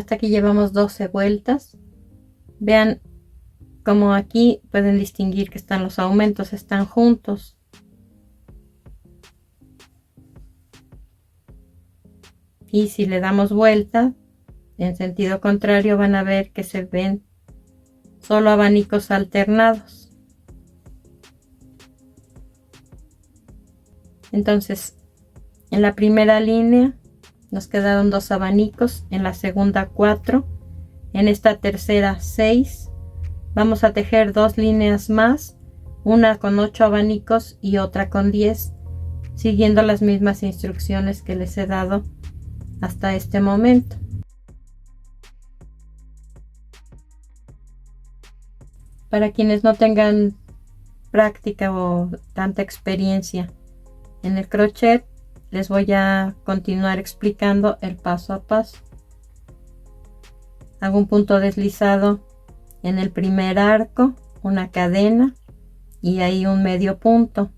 hasta aquí llevamos 12 vueltas. Vean como aquí pueden distinguir que están los aumentos, están juntos. Y si le damos vuelta en sentido contrario, van a ver que se ven solo abanicos alternados. Entonces, en la primera línea nos quedaron 2 abanicos, en la segunda 4, en esta tercera 6. Vamos a tejer 2 líneas más, una con 8 abanicos y otra con 10, siguiendo las mismas instrucciones que les he dado hasta este momento. Para quienes no tengan práctica o tanta experiencia en el crochet, les voy a continuar explicando el paso a paso. Hago un punto deslizado en el primer arco, una cadena y ahí un medio punto.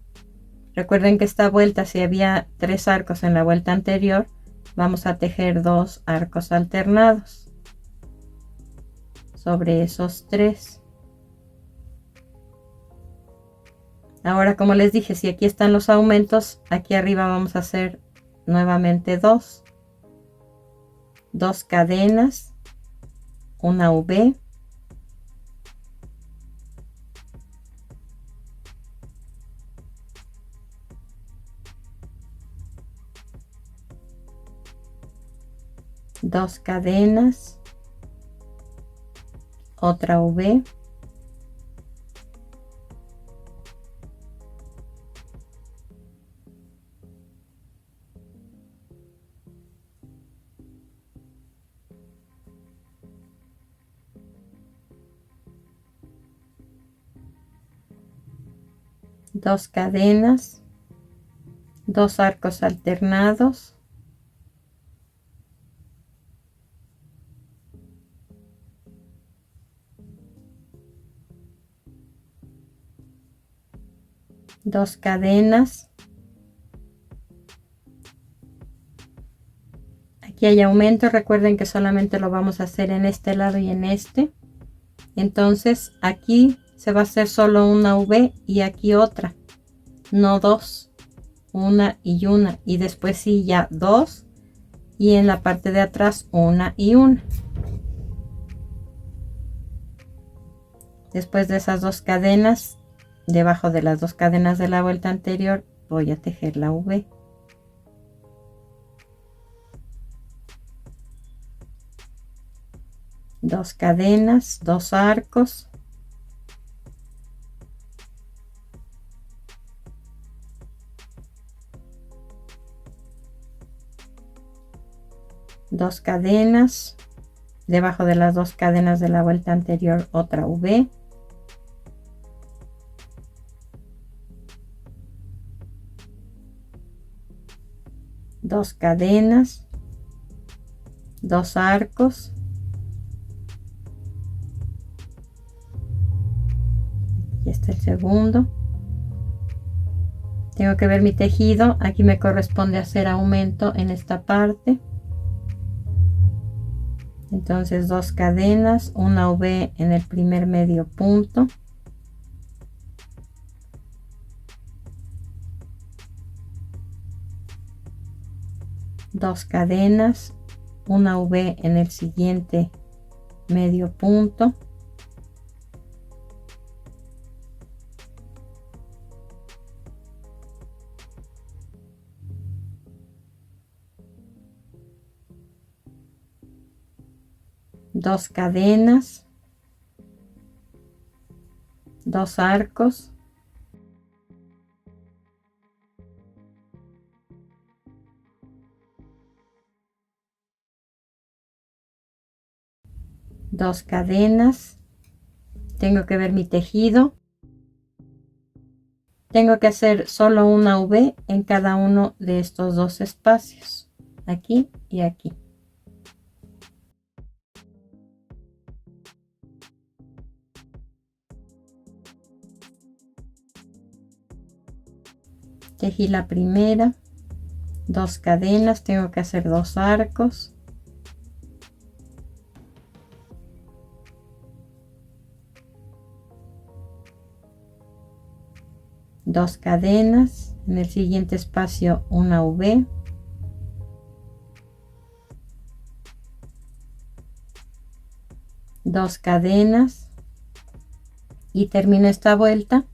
Recuerden que esta vuelta, si había 3 arcos en la vuelta anterior, vamos a tejer 2 arcos alternados sobre esos 3. Ahora, como les dije, si aquí están los aumentos, aquí arriba vamos a hacer nuevamente 2 cadenas, una V, dos cadenas, otra V, dos cadenas, 2 arcos alternados, dos cadenas. Aquí hay aumento, recuerden que solamente lo vamos a hacer en este lado y en este. Entonces aquí se va a hacer solo una V y aquí otra, no 2, una y una, y después sí ya 2, y en la parte de atrás una y una. Después de esas 2 cadenas, debajo de las 2 cadenas de la vuelta anterior, voy a tejer la V. Dos cadenas, 2 arcos, dos cadenas, debajo de las 2 cadenas de la vuelta anterior otra V, dos cadenas, 2 arcos, y este es el segundo. Tengo que ver mi tejido, aquí me corresponde hacer aumento en esta parte. Entonces 2 cadenas, una V en el primer medio punto, dos cadenas, una V en el siguiente medio punto, dos cadenas, 2 arcos, dos cadenas. Tengo que ver mi tejido. Tengo que hacer solo una V en cada uno de estos 2 espacios, aquí y aquí. Tejí la primera, 2 cadenas, tengo que hacer 2 arcos, 2 cadenas, en el siguiente espacio una V, dos cadenas y termino esta vuelta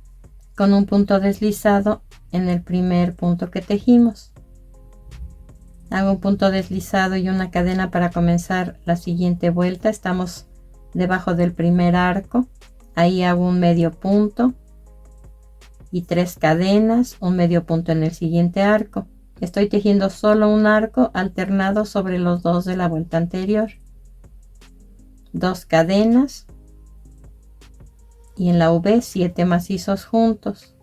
con un punto deslizado en el primer punto que tejimos. Hago un punto deslizado y una cadena para comenzar la siguiente vuelta. Estamos debajo del primer arco, ahí hago un medio punto y 3 cadenas, un medio punto en el siguiente arco. Estoy tejiendo solo un arco alternado sobre los dos de la vuelta anterior. 2 cadenas y en la V 7 macizos juntos.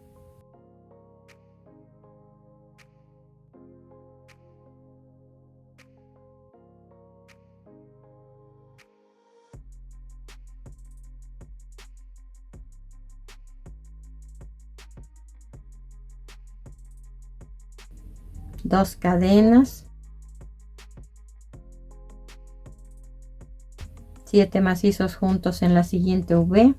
Dos cadenas, 7 macizos juntos en la siguiente V,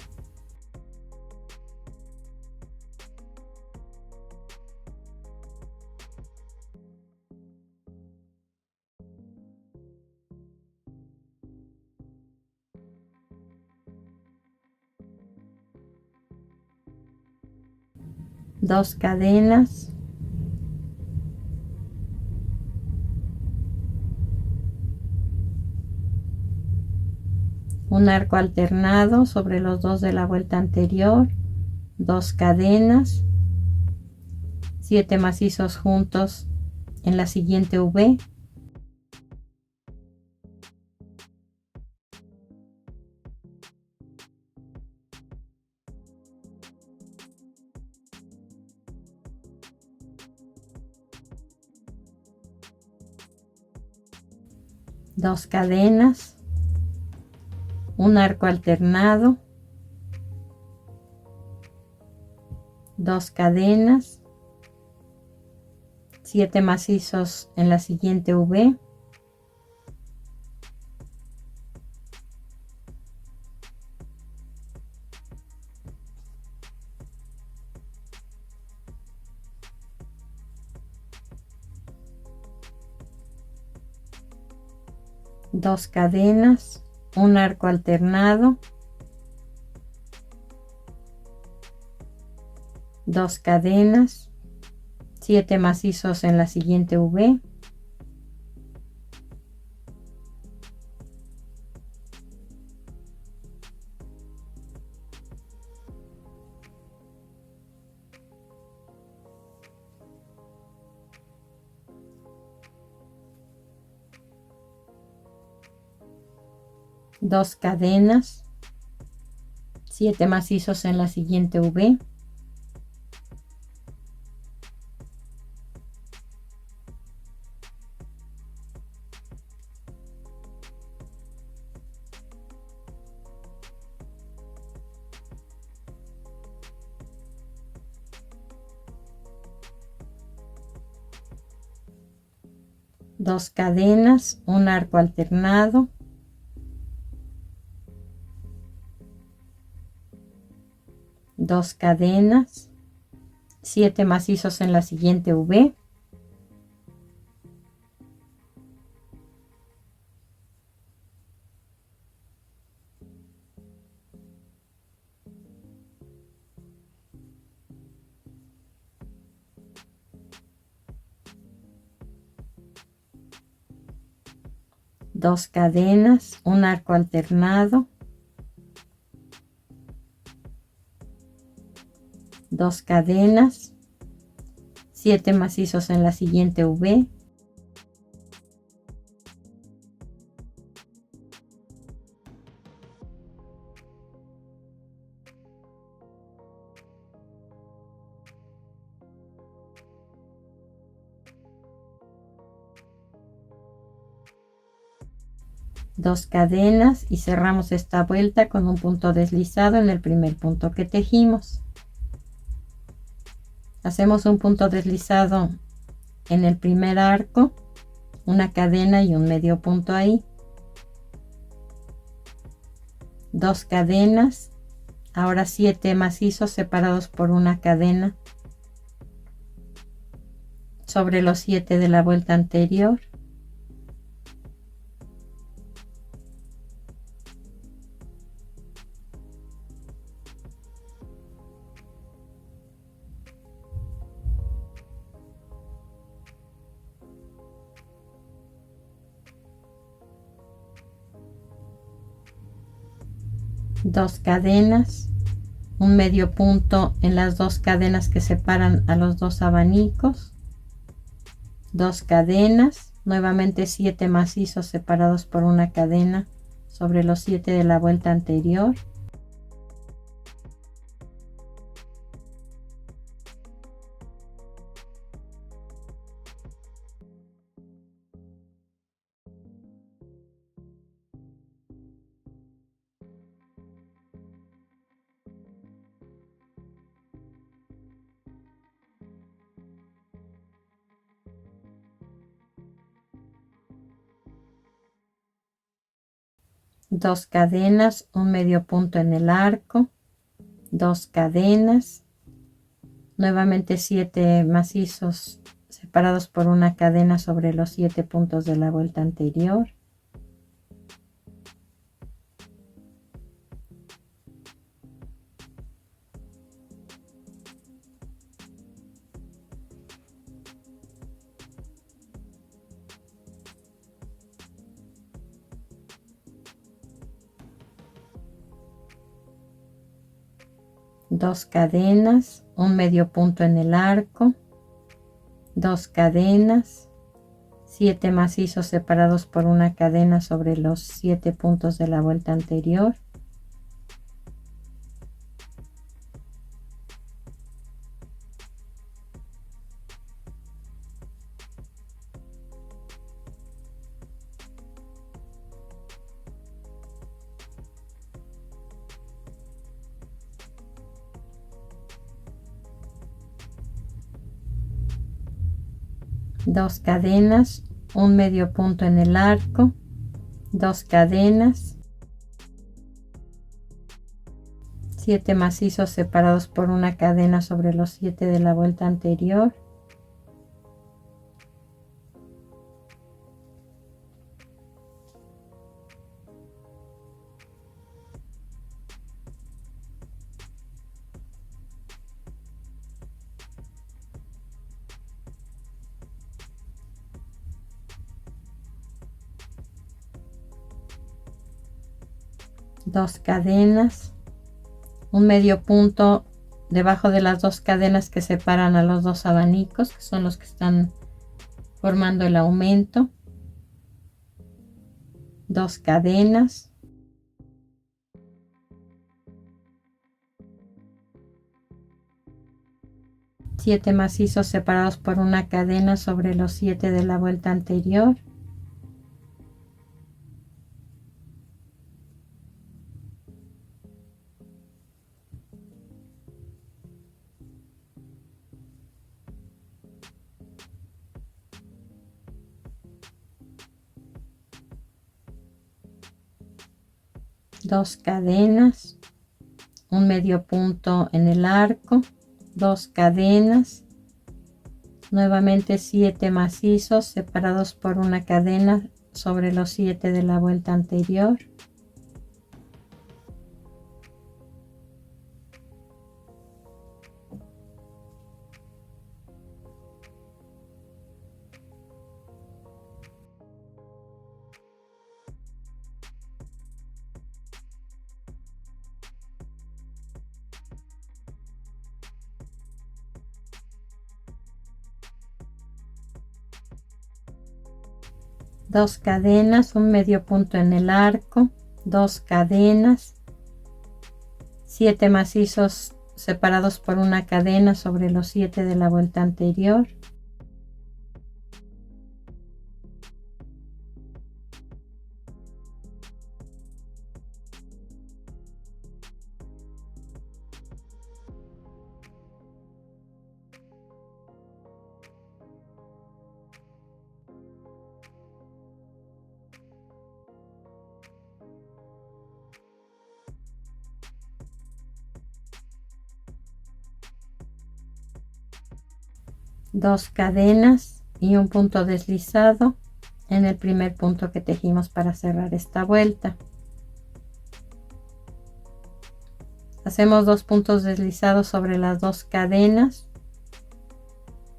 dos cadenas, un arco alternado sobre los dos de la vuelta anterior, 2 cadenas, 7 macizos juntos en la siguiente V, dos cadenas, un arco alternado, 2 cadenas, 7 macizos en la siguiente V, dos cadenas, un arco alternado, 2 cadenas, 7 macizos en la siguiente V, dos cadenas, 7 macizos en la siguiente V, dos cadenas, un arco alternado, 2 cadenas, 7 macizos en la siguiente V, dos cadenas, un arco alternado, 2 cadenas, 7 macizos en la siguiente V, dos cadenas y cerramos esta vuelta con un punto deslizado en el primer punto que tejimos. Hacemos un punto deslizado en el primer arco, una cadena y un medio punto ahí, 2 cadenas, ahora 7 macizos separados por una cadena sobre los 7 de la vuelta anterior. Dos cadenas, un medio punto en las dos cadenas que separan a los dos abanicos, dos cadenas, nuevamente 7 macizos separados por una cadena sobre los 7 de la vuelta anterior, dos cadenas, un medio punto en el arco, dos cadenas, nuevamente 7 macizos separados por una cadena sobre los 7 puntos de la vuelta anterior, dos cadenas, un medio punto en el arco, dos cadenas, 7 macizos separados por una cadena sobre los 7 puntos de la vuelta anterior, dos cadenas, un medio punto en el arco, dos cadenas, 7 macizos separados por una cadena sobre los 7 de la vuelta anterior, dos cadenas, un medio punto debajo de las dos cadenas que separan a los dos abanicos, que son los que están formando el aumento, dos cadenas, siete macizos separados por una cadena sobre los 7 de la vuelta anterior, dos cadenas, un medio punto en el arco, dos cadenas, nuevamente 7 macizos separados por una cadena sobre los 7 de la vuelta anterior, dos cadenas, un medio punto en el arco, dos cadenas, 7 macizos separados por una cadena sobre los 7 de la vuelta anterior, 2 cadenas y un punto deslizado en el primer punto que tejimos para cerrar esta vuelta. Hacemos 2 puntos deslizados sobre las 2 cadenas,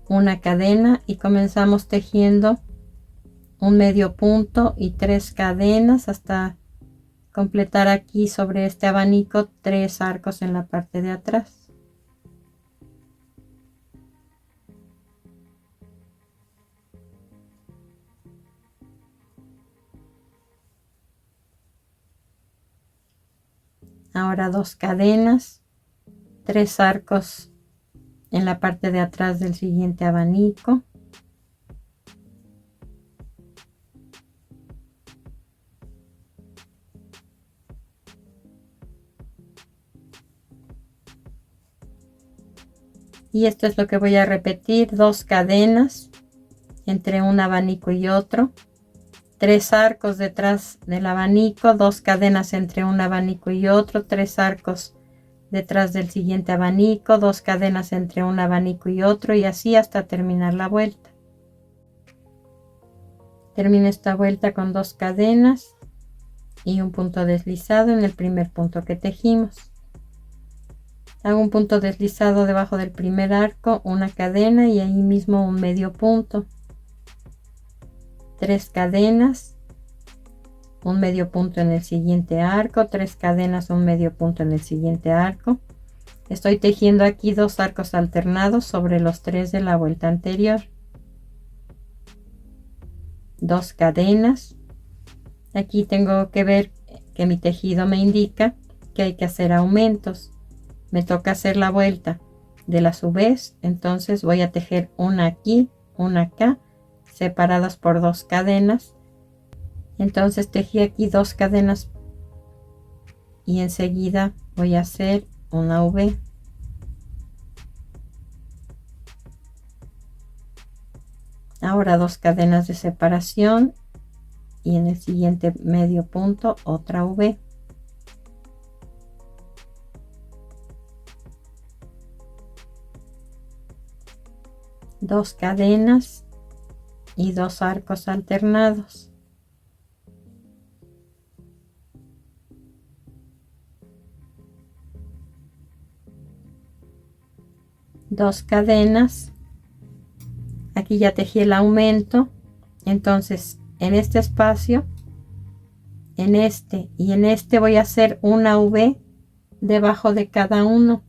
una cadena, y comenzamos tejiendo un medio punto y 3 cadenas hasta completar aquí sobre este abanico 3 arcos en la parte de atrás. Ahora 2 cadenas, 3 arcos en la parte de atrás del siguiente abanico. Y esto es lo que voy a repetir: 2 cadenas entre un abanico y otro, 3 arcos detrás del abanico, 2 cadenas entre un abanico y otro, 3 arcos detrás del siguiente abanico, 2 cadenas entre un abanico y otro, y así hasta terminar la vuelta. Termino esta vuelta con 2 cadenas y un punto deslizado en el primer punto que tejimos. Hago un punto deslizado debajo del primer arco, una cadena y ahí mismo un medio punto, 3 cadenas, un medio punto en el siguiente arco, 3 cadenas, un medio punto en el siguiente arco. Estoy tejiendo aquí 2 arcos alternados sobre los 3 de la vuelta anterior. 2 cadenas. Aquí tengo que ver que mi tejido me indica que hay que hacer aumentos. Me toca hacer la vuelta de la su vez, entonces voy a tejer una aquí, una acá, separadas por 2 cadenas. Entonces tejí aquí 2 cadenas y enseguida voy a hacer una V. Ahora 2 cadenas de separación y en el siguiente medio punto otra V. Dos cadenas y 2 arcos alternados. Dos cadenas. Aquí ya tejí el aumento, entonces en este espacio, en este y en este voy a hacer una V debajo de cada uno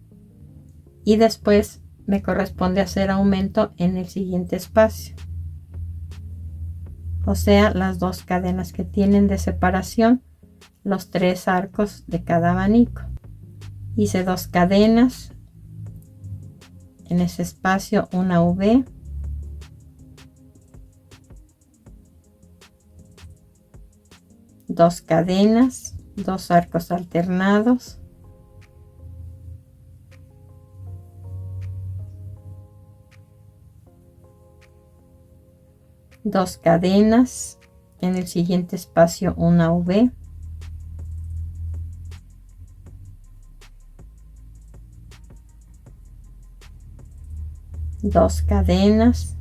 y después me corresponde hacer aumento en el siguiente espacio, o sea, las 2 cadenas que tienen de separación los 3 arcos de cada abanico. Hice 2 cadenas, en ese espacio una V, dos cadenas, 2 arcos alternados, dos cadenas, en el siguiente espacio una V, dos cadenas,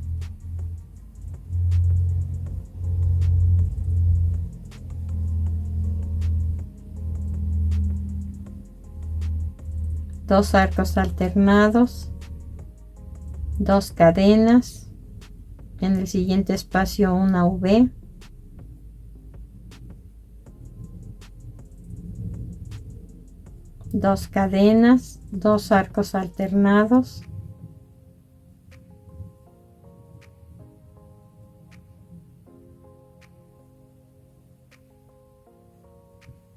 dos arcos alternados, dos cadenas, en el siguiente espacio una V, dos cadenas, 2 arcos alternados,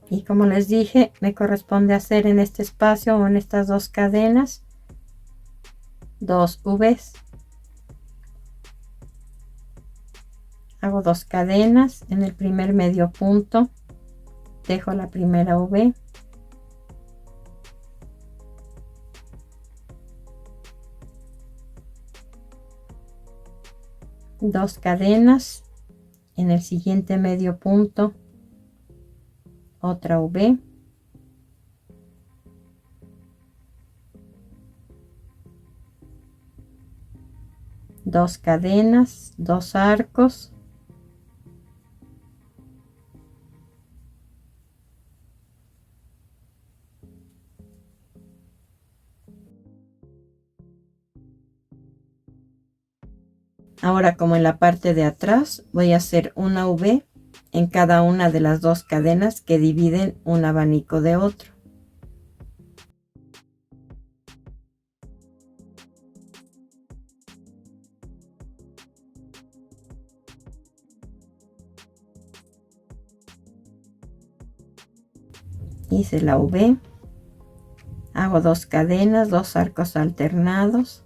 y como les dije, me corresponde hacer en este espacio o en estas 2 cadenas 2 V's. Hago 2 cadenas en el primer medio punto, dejo la primera V, dos cadenas en el siguiente medio punto, otra V, 2 cadenas, 2 arcos, ahora como en la parte de atrás voy a hacer una V en cada una de las 2 cadenas que dividen un abanico de otro. Hice la V, hago 2 cadenas, 2 arcos alternados,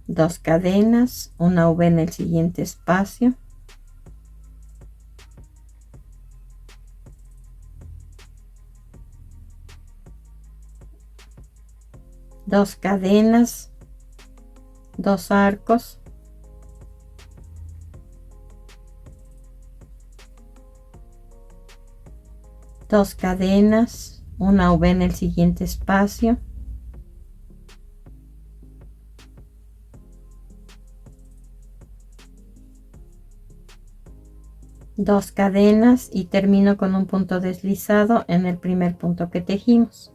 dos cadenas, una V en el siguiente espacio, dos cadenas, 2 arcos, dos cadenas, una V en el siguiente espacio, dos cadenas y termino con un punto deslizado en el primer punto que tejimos.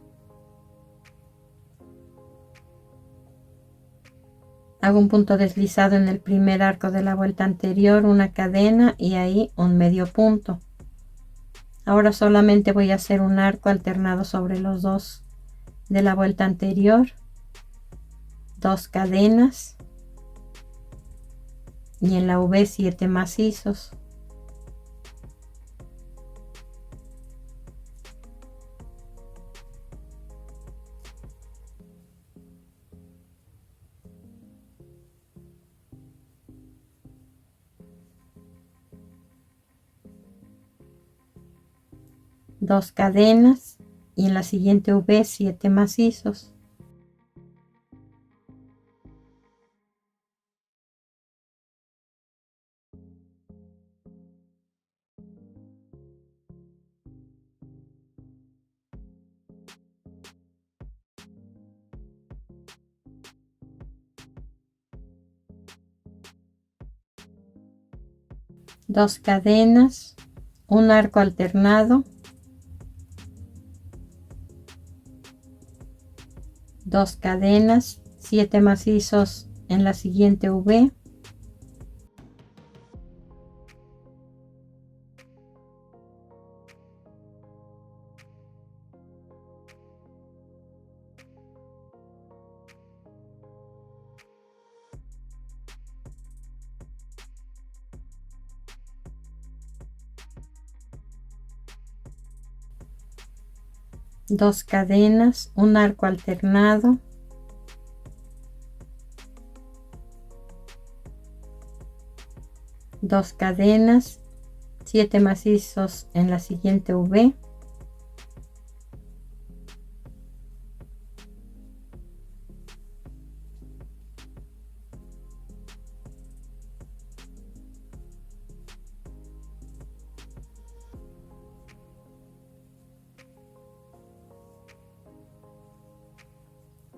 Hago un punto deslizado en el primer arco de la vuelta anterior, una cadena y ahí un medio punto. Ahora solamente voy a hacer un arco alternado sobre los dos de la vuelta anterior, 2 cadenas y en la V 7 macizos. Dos cadenas y en la siguiente V 7 macizos. Dos cadenas, un arco alternado, dos cadenas, 7 macizos en la siguiente V, dos cadenas, un arco alternado, dos cadenas, 7 macizos en la siguiente V,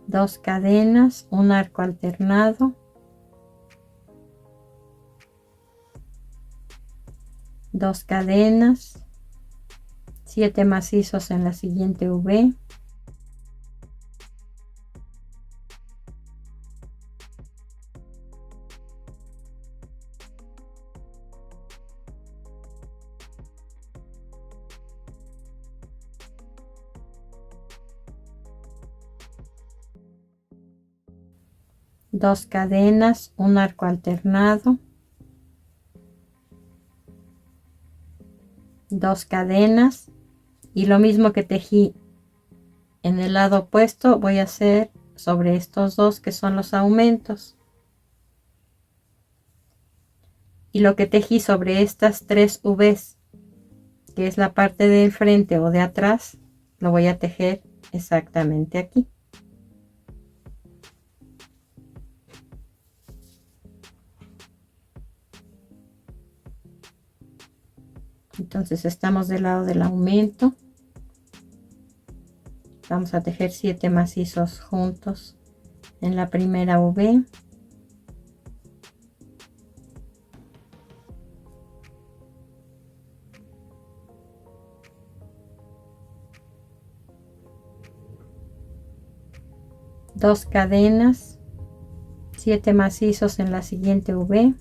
dos cadenas, un arco alternado, dos cadenas, 7 macizos en la siguiente V, dos cadenas, un arco alternado, dos cadenas y lo mismo que tejí en el lado opuesto voy a hacer sobre estos dos que son los aumentos, y lo que tejí sobre estas 3 V's que es la parte del frente o de atrás lo voy a tejer exactamente aquí. Entonces estamos del lado del aumento, Vamos a tejer 7 macizos juntos en la primera V. Dos cadenas, 7 macizos en la siguiente V.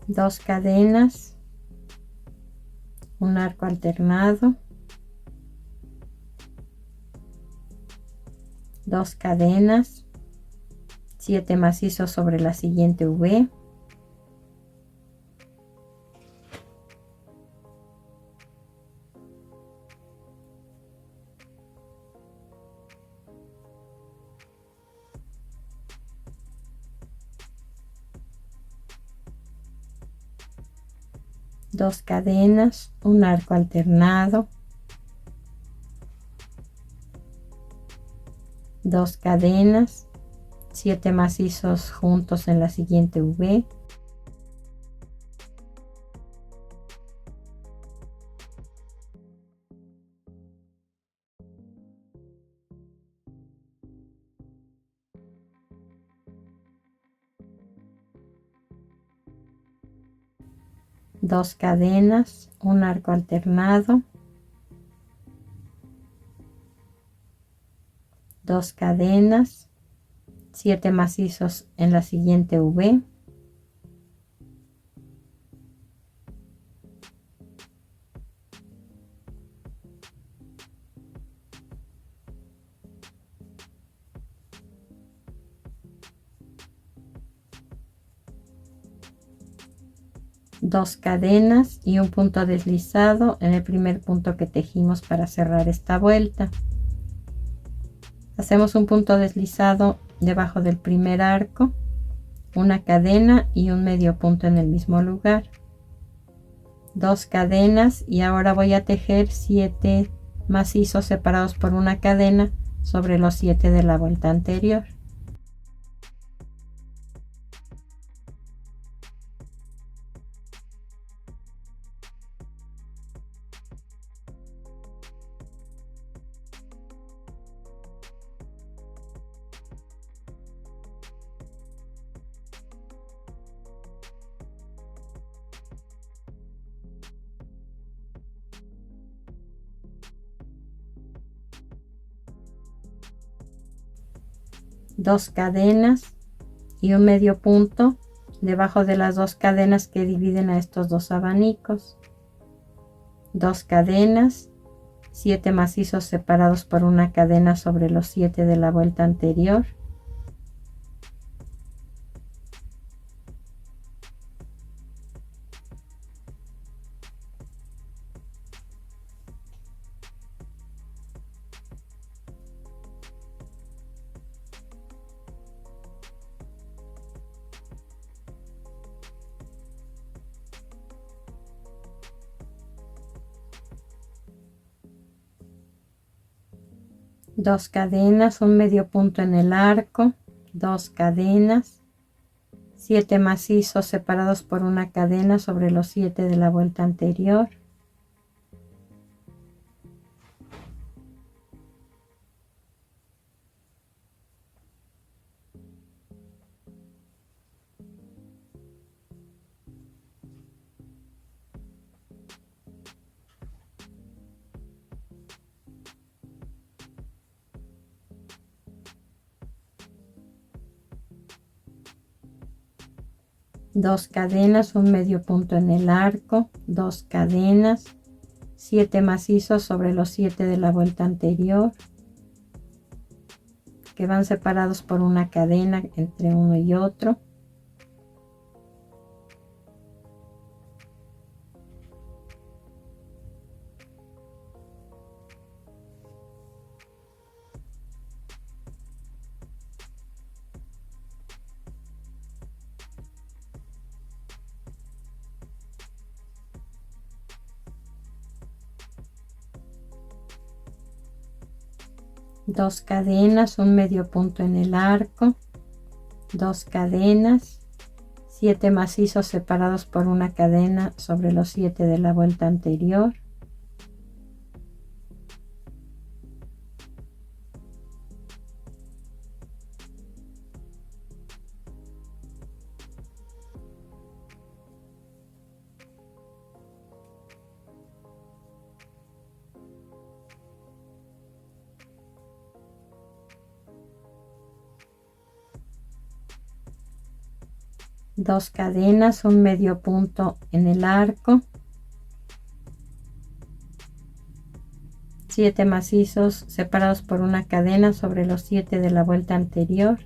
Dos cadenas, un arco alternado, dos cadenas, 7 macizos sobre la siguiente V, dos cadenas, un arco alternado, dos cadenas, 7 macizos juntos en la siguiente V, dos cadenas, un arco alternado, dos cadenas, 7 macizos en la siguiente V, dos cadenas y un punto deslizado en el primer punto que tejimos para cerrar esta vuelta. Hacemos un punto deslizado debajo del primer arco, una cadena y un medio punto en el mismo lugar, dos cadenas, y ahora voy a tejer 7 macizos separados por una cadena sobre los 7 de la vuelta anterior. Dos cadenas y un medio punto debajo de las dos cadenas que dividen a estos dos abanicos, dos cadenas, 7 macizos separados por una cadena sobre los 7 de la vuelta anterior, dos cadenas, un medio punto en el arco, dos cadenas, 7 macizos separados por una cadena sobre los 7 de la vuelta anterior, dos cadenas, un medio punto en el arco, dos cadenas, 7 macizos sobre los 7 de la vuelta anterior, que van separados por una cadena entre uno y otro, 2 cadenas, un medio punto en el arco, 2 cadenas, 7 macizos separados por una cadena sobre los 7 de la vuelta anterior, dos cadenas, un medio punto en el arco, 7 macizos separados por una cadena sobre los 7 de la vuelta anterior,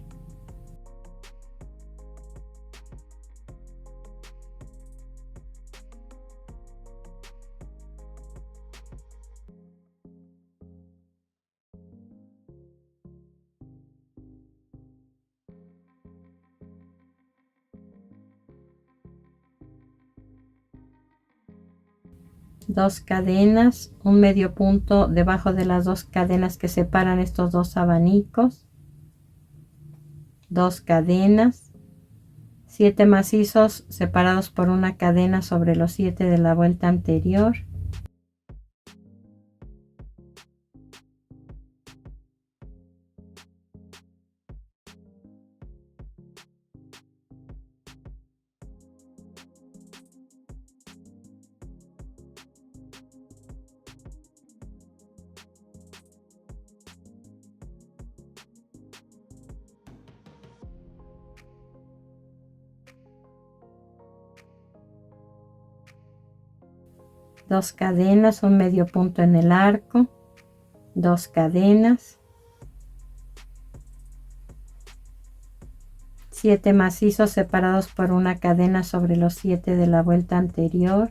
dos cadenas, un medio punto debajo de las dos cadenas que separan estos dos abanicos, dos cadenas, 7 macizos separados por una cadena sobre los 7 de la vuelta anterior, dos cadenas, un medio punto en el arco, dos cadenas, 7 macizos separados por una cadena sobre los 7 de la vuelta anterior,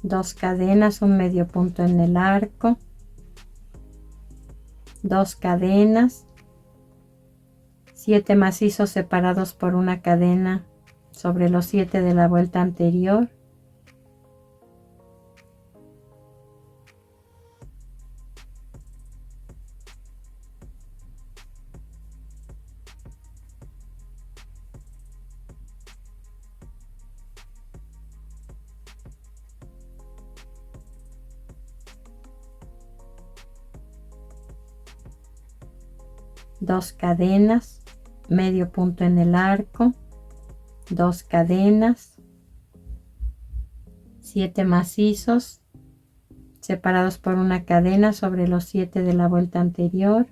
dos cadenas, un medio punto en el arco, dos cadenas, 7 macizos separados por una cadena sobre los 7 de la vuelta anterior, dos cadenas, medio punto en el arco, dos cadenas, 7 macizos separados por una cadena sobre los 7 de la vuelta anterior,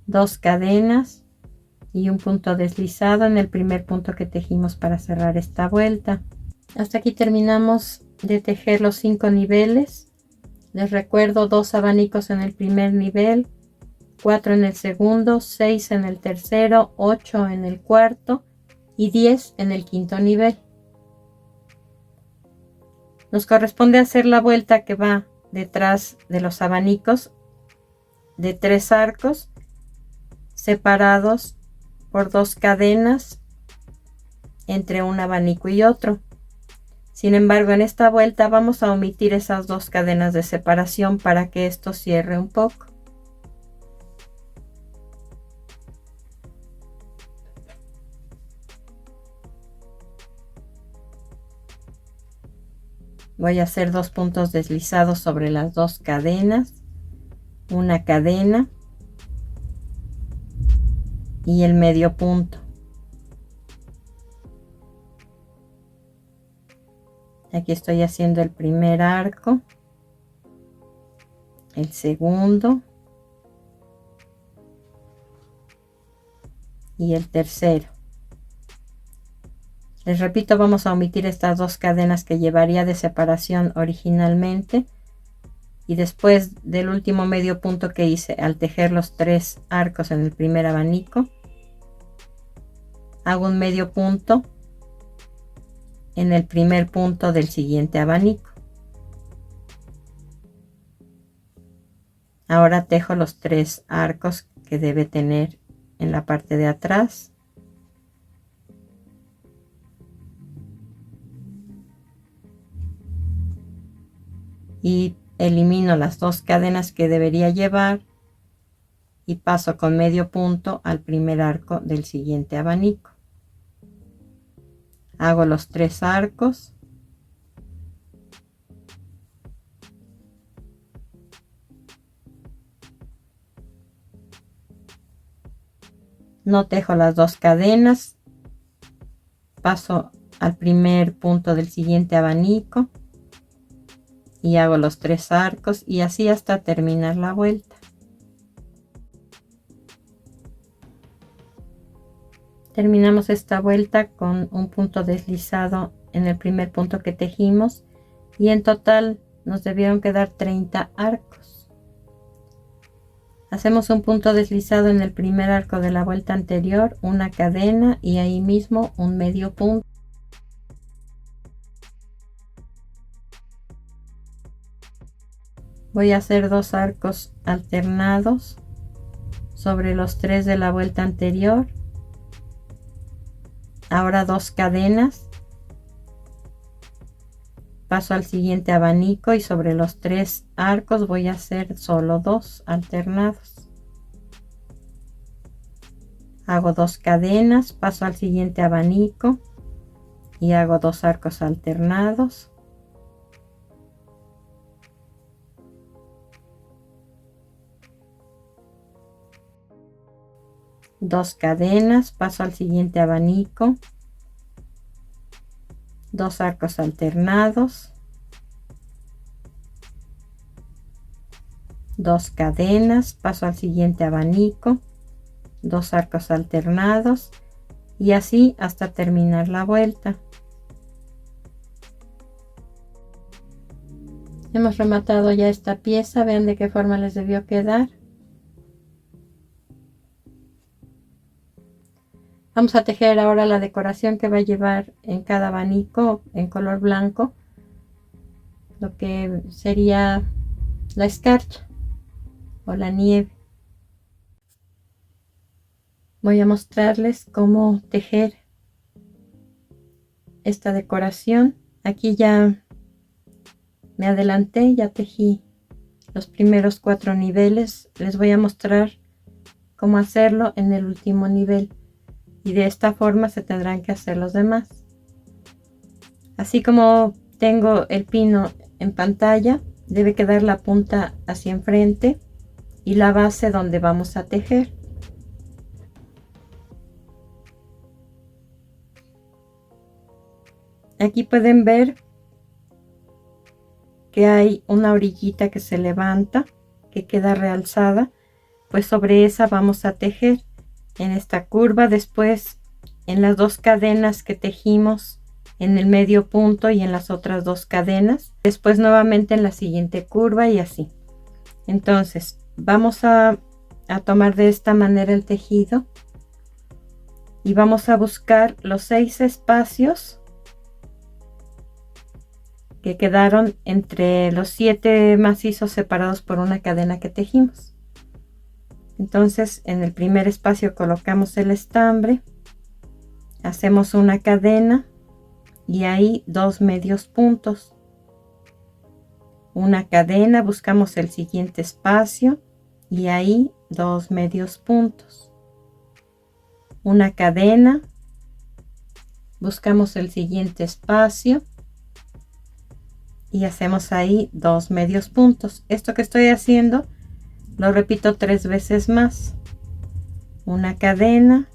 dos cadenas y un punto deslizado en el primer punto que tejimos para cerrar esta vuelta. Hasta aquí terminamos de tejer los 5 niveles. Les recuerdo 2 abanicos en el primer nivel, 4 en el segundo, 6 en el tercero, 8 en el cuarto y 10 en el quinto nivel. Nos corresponde hacer la vuelta que va detrás de los abanicos de 3 arcos separados por 2 cadenas entre un abanico y otro. Sin embargo, en esta vuelta vamos a omitir esas 2 cadenas de separación para que esto cierre un poco. Voy a hacer 2 puntos deslizados sobre las 2 cadenas, una cadena y el medio punto. Aquí estoy haciendo el primer arco, el segundo, y el tercero. Les repito, vamos a omitir estas dos cadenas que llevaría de separación originalmente, y después del último medio punto que hice al tejer los 3 arcos en el primer abanico, hago un medio punto en el primer punto del siguiente abanico. Ahora tejo los 3 arcos que debe tener en la parte de atrás. Y elimino las 2 cadenas que debería llevar y paso con medio punto al primer arco del siguiente abanico. Hago los 3 arcos. No tejo las 2 cadenas. Paso al primer punto del siguiente abanico y hago los 3 arcos, y así hasta terminar la vuelta. Terminamos esta vuelta con un punto deslizado en el primer punto que tejimos, y en total nos debieron quedar 30 arcos. Hacemos un punto deslizado en el primer arco de la vuelta anterior, una cadena y ahí mismo un medio punto. Voy a hacer 2 arcos alternados sobre los 3 de la vuelta anterior. Ahora 2 cadenas. Paso al siguiente abanico y sobre los 3 arcos voy a hacer solo 2 alternados. Hago 2 cadenas, paso al siguiente abanico y hago 2 arcos alternados. Dos cadenas, paso al siguiente abanico, 2 arcos alternados, 2 cadenas, paso al siguiente abanico, 2 arcos alternados, y así hasta terminar la vuelta. Hemos rematado ya esta pieza. Vean de qué forma les debió quedar. Vamos a tejer ahora la decoración que va a llevar en cada abanico en color blanco, lo que sería la escarcha o la nieve. Voy a mostrarles cómo tejer esta decoración. Aquí ya me adelanté, ya tejí los primeros 4 niveles. Les voy a mostrar cómo hacerlo en el último nivel, y de esta forma se tendrán que hacer los demás. Así como tengo el pino en pantalla, debe quedar la punta hacia enfrente y la base donde vamos a tejer. Aquí pueden ver que hay una orillita que se levanta, que queda realzada, pues sobre esa vamos a tejer en esta curva, después en las 2 cadenas que tejimos en el medio punto y en las otras 2 cadenas, después nuevamente en la siguiente curva, y así. Entonces vamos a tomar de esta manera el tejido y vamos a buscar los 6 espacios que quedaron entre los 7 macizos separados por una cadena que tejimos. Entonces en el primer espacio colocamos el estambre, hacemos una cadena y ahí 2 medios puntos, una cadena, buscamos el siguiente espacio y ahí 2 medios puntos, una cadena, buscamos el siguiente espacio y hacemos ahí 2 medios puntos. Esto que estoy haciendo lo repito 3 veces más. Una cadena,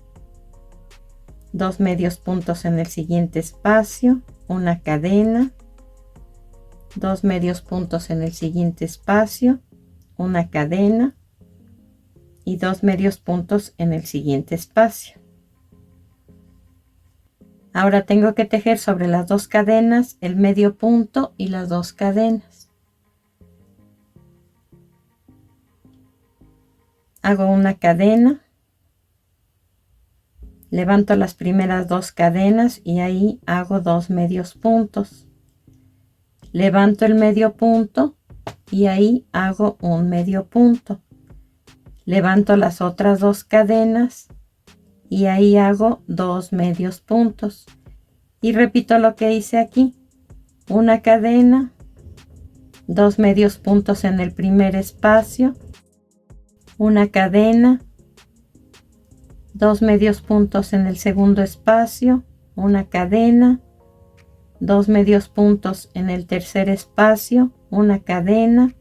2 medios puntos en el siguiente espacio, una cadena, 2 medios puntos en el siguiente espacio, una cadena y 2 medios puntos en el siguiente espacio. Ahora tengo que tejer sobre las 2 cadenas el medio punto y las 2 cadenas. Hago una cadena, levanto las primeras 2 cadenas y ahí hago 2 medios puntos. Levanto el medio punto y ahí hago un medio punto. Levanto las otras 2 cadenas y ahí hago 2 medios puntos. Y repito lo que hice aquí. Una cadena, 2 medios puntos en el primer espacio, una cadena, 2 medios puntos en el segundo espacio, una cadena, 2 medios puntos en el tercer espacio, una cadena,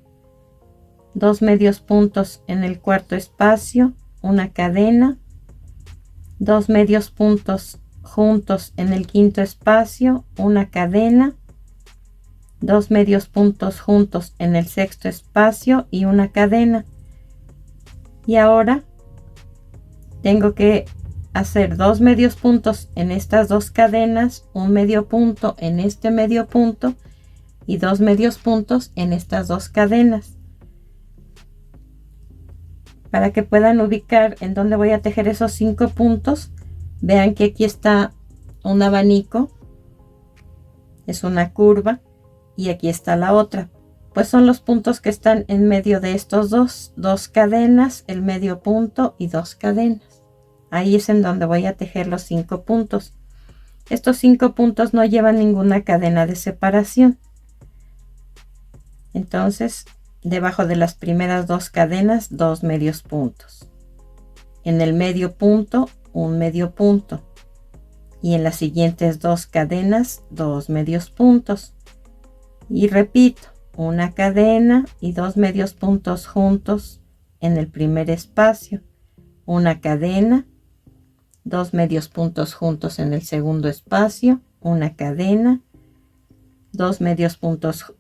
2 medios puntos en el cuarto espacio, una cadena, 2 medios puntos juntos en el quinto espacio, una cadena, 2 medios puntos juntos en el sexto espacio y una cadena. Y ahora tengo que hacer 2 medios puntos en estas 2 cadenas, un medio punto en este medio punto y 2 medios puntos en estas 2 cadenas. Para que puedan ubicar en dónde voy a tejer esos 5 puntos, vean que aquí está un abanico, es una curva, y aquí está la otra. Pues son los puntos que están en medio de estos dos cadenas, el medio punto y 2 cadenas. Ahí es en donde voy a tejer los 5 puntos. Estos 5 puntos no llevan ninguna cadena de separación. Entonces, debajo de las primeras 2 cadenas, 2 medios puntos. En el medio punto, un medio punto. Y en las siguientes 2 cadenas, 2 medios puntos. Y repito, una cadena y 2 medios puntos juntos en el primer espacio, una cadena, 2 medios puntos juntos en el segundo espacio, una cadena, 2 medios puntos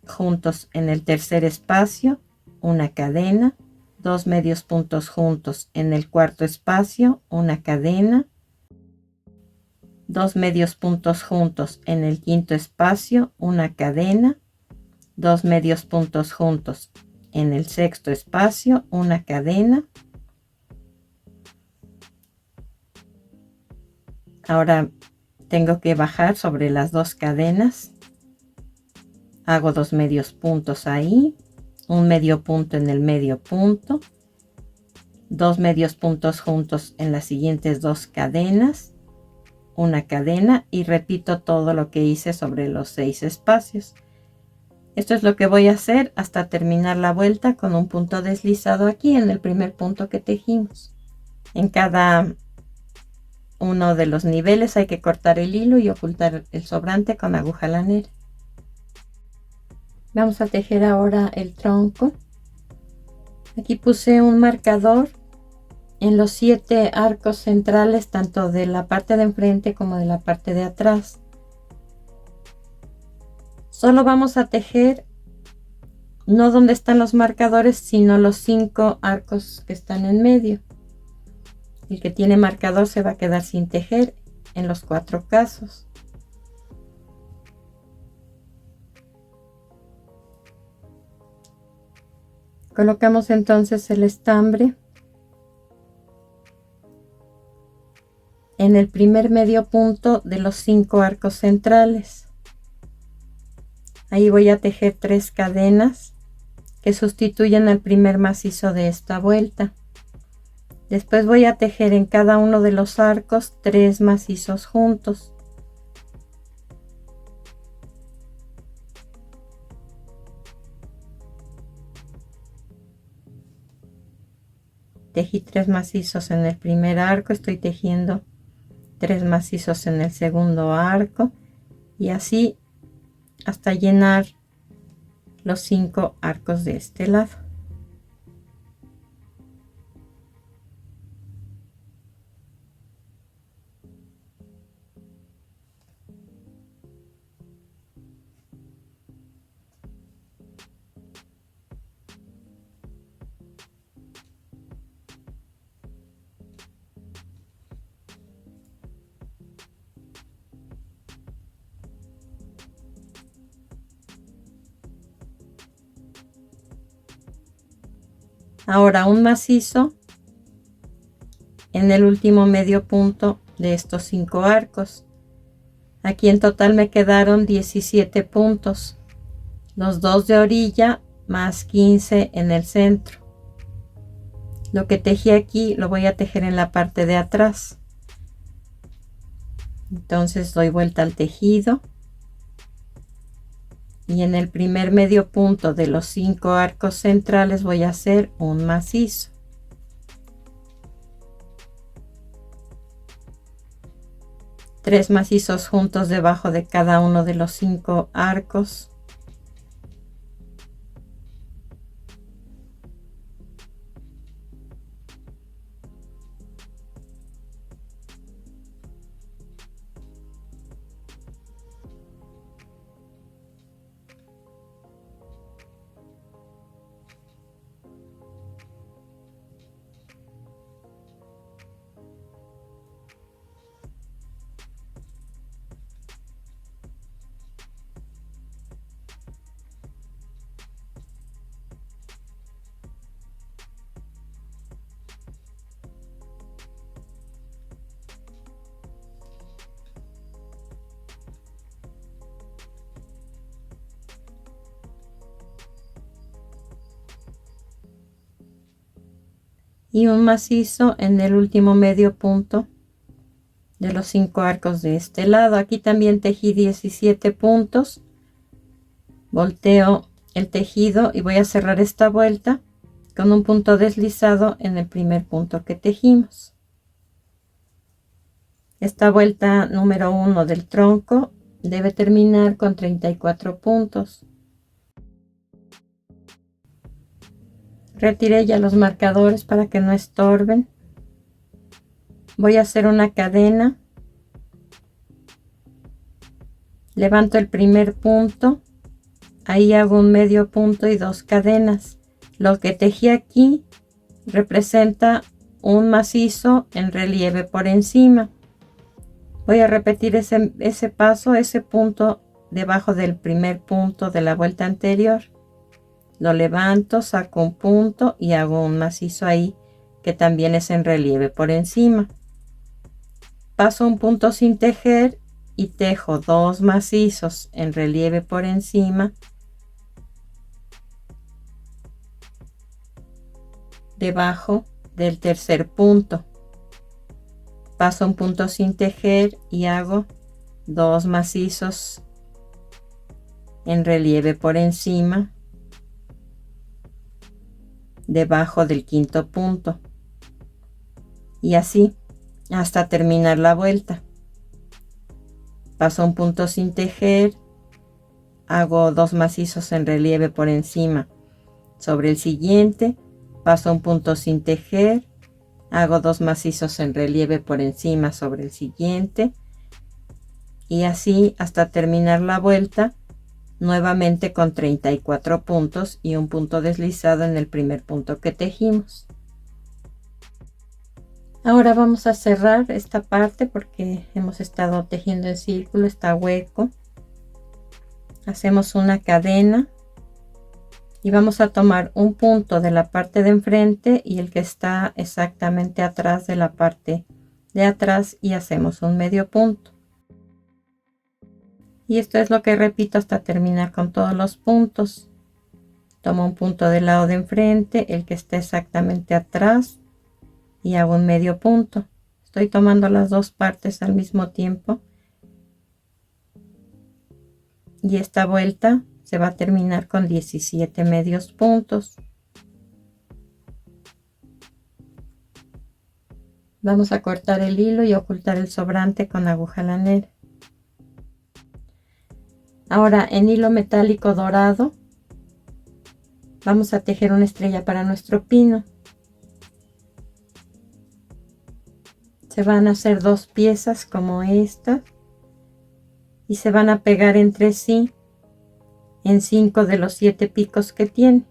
juntos en el tercer espacio, una cadena, 2 medios puntos juntos en el cuarto espacio, una cadena, 2 medios puntos juntos en el quinto espacio, una cadena, 2 medios puntos juntos en el sexto espacio, una cadena. Ahora tengo que bajar sobre las 2 cadenas. Hago 2 medios puntos ahí, un medio punto en el medio punto, 2 medios puntos juntos en las siguientes 2 cadenas, una cadena y repito todo lo que hice sobre los 6 espacios. Esto es lo que voy a hacer hasta terminar la vuelta con un punto deslizado aquí en el primer punto que tejimos. En cada uno de los niveles hay que cortar el hilo y ocultar el sobrante con aguja lanera. Vamos a tejer ahora el tronco. Aquí puse un marcador en los 7 arcos centrales, tanto de la parte de enfrente como de la parte de atrás. Solo vamos a tejer no donde están los marcadores, sino los 5 arcos que están en medio. El que tiene marcador se va a quedar sin tejer en los 4 casos. Colocamos entonces el estambre en el primer medio punto de los 5 arcos centrales. Ahí voy a tejer 3 cadenas que sustituyen al primer macizo de esta vuelta. Después voy a tejer en cada uno de los arcos 3 macizos juntos. Tejí 3 macizos en el primer arco, estoy tejiendo 3 macizos en el segundo arco y así hasta llenar los 5 arcos de este lado. Ahora un macizo en el último medio punto de estos 5 arcos. Aquí en total me quedaron 17 puntos, los 2 de orilla más 15 en el centro. Lo que tejí aquí lo voy a tejer en la parte de atrás. Entonces doy vuelta al tejido y en el primer medio punto de los 5 arcos centrales voy a hacer un macizo. Tres macizos juntos debajo de cada uno de los 5 arcos. Y un macizo en el último medio punto de los 5 arcos de este lado. Aquí también tejí 17 puntos. Volteo el tejido y voy a cerrar esta vuelta con un punto deslizado en el primer punto que tejimos. Esta vuelta número 1 del tronco debe terminar con 34 puntos. Retiré ya los marcadores para que no estorben. Voy a hacer una cadena. Levanto el primer punto. Ahí hago un medio punto y 2 cadenas. Lo que tejí aquí representa un macizo en relieve por encima. Voy a repetir ese paso, ese punto debajo del primer punto de la vuelta anterior. Lo levanto, saco un punto y hago un macizo ahí que también es en relieve por encima. Paso un punto sin tejer y tejo 2 macizos en relieve por encima debajo del tercer punto. Paso un punto sin tejer y hago 2 macizos en relieve por encima debajo del quinto punto y así hasta terminar la vuelta. Paso un punto sin tejer, hago 2 macizos en relieve por encima sobre el siguiente, paso un punto sin tejer, hago 2 macizos en relieve por encima sobre el siguiente y así hasta terminar la vuelta, nuevamente con 34 puntos y un punto deslizado en el primer punto que tejimos. Ahora vamos a cerrar esta parte porque hemos estado tejiendo en círculo, está hueco. Hacemos una cadena y vamos a tomar un punto de la parte de enfrente y el que está exactamente atrás de la parte de atrás y hacemos un medio punto. Y esto es lo que repito hasta terminar con todos los puntos. Tomo un punto del lado de enfrente, el que está exactamente atrás y hago un medio punto. Estoy tomando las dos partes al mismo tiempo y esta vuelta se va a terminar con 17 medios puntos. Vamos a cortar el hilo y ocultar el sobrante con aguja lanera. Ahora en hilo metálico dorado vamos a tejer una estrella para nuestro pino. Se van a hacer 2 piezas como esta y se van a pegar entre sí en 5 de los 7 picos que tiene,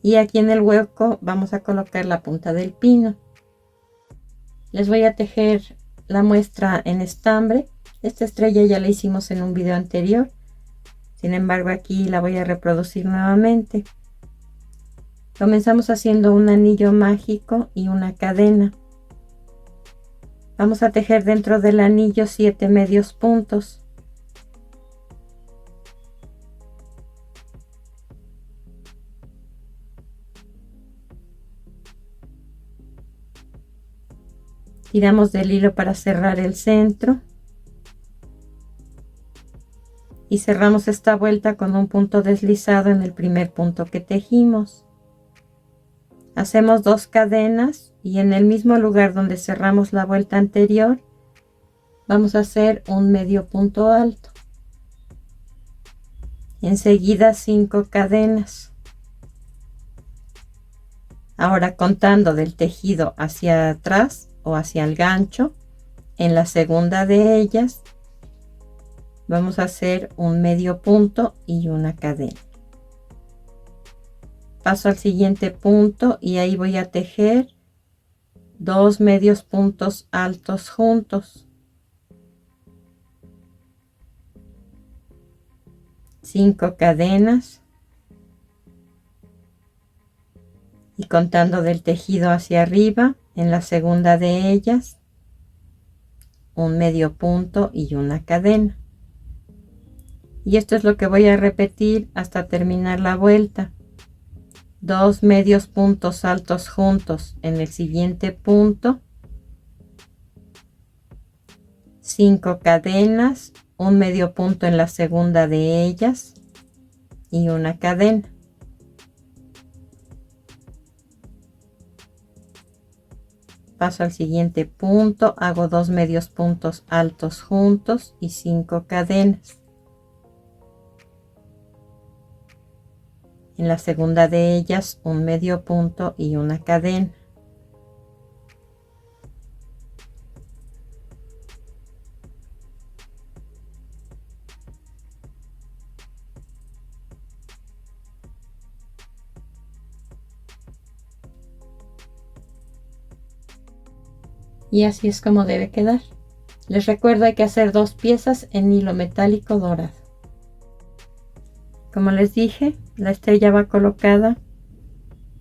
y aquí en el hueco vamos a colocar la punta del pino. Les voy a tejer la muestra en estambre. Esta estrella ya la hicimos en un video anterior, sin embargo aquí la voy a reproducir nuevamente. Comenzamos haciendo un anillo mágico y una cadena. Vamos a tejer dentro del anillo 7 medios puntos. Tiramos del hilo para cerrar el centro y cerramos esta vuelta con un punto deslizado en el primer punto que tejimos. Hacemos 2 cadenas y en el mismo lugar donde cerramos la vuelta anterior vamos a hacer un medio punto alto. Enseguida 5 cadenas. Ahora, contando del tejido hacia atrás o hacia el gancho, en la segunda de ellas vamos a hacer un medio punto y una cadena. Paso al siguiente punto y ahí voy a tejer 2 medios puntos altos juntos, 5 cadenas y contando del tejido hacia arriba, en la segunda de ellas un medio punto y una cadena. Y esto es lo que voy a repetir hasta terminar la vuelta. 2 medios puntos altos juntos en el siguiente punto, 5 cadenas, un medio punto en la segunda de ellas y una cadena. Paso al siguiente punto, hago 2 medios puntos altos juntos y 5 cadenas. En la segunda de ellas un medio punto y una cadena. Y así es como debe quedar. Les recuerdo, hay que hacer 2 piezas en hilo metálico dorado. Como les dije, la estrella va colocada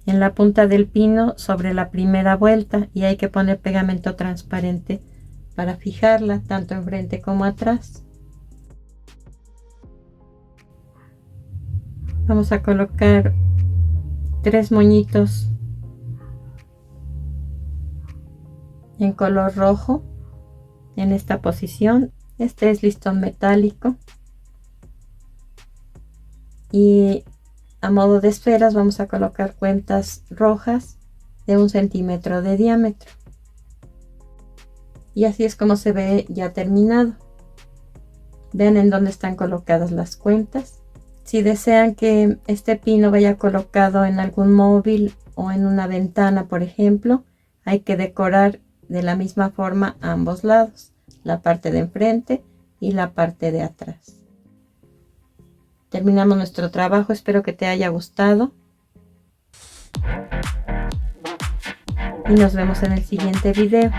en la punta del pino sobre la primera vuelta y hay que poner pegamento transparente para fijarla tanto enfrente como atrás. Vamos a colocar 3 moñitos en color rojo en esta posición. Este es listón metálico y a modo de esferas vamos a colocar cuentas rojas de 1 centímetro de diámetro. Y así es como se ve ya terminado. Vean en dónde están colocadas las cuentas. Si desean que este pino vaya colocado en algún móvil o en una ventana, por ejemplo, hay que decorar de la misma forma ambos lados, la parte de enfrente y la parte de atrás. Terminamos nuestro trabajo, espero que te haya gustado y nos vemos en el siguiente video.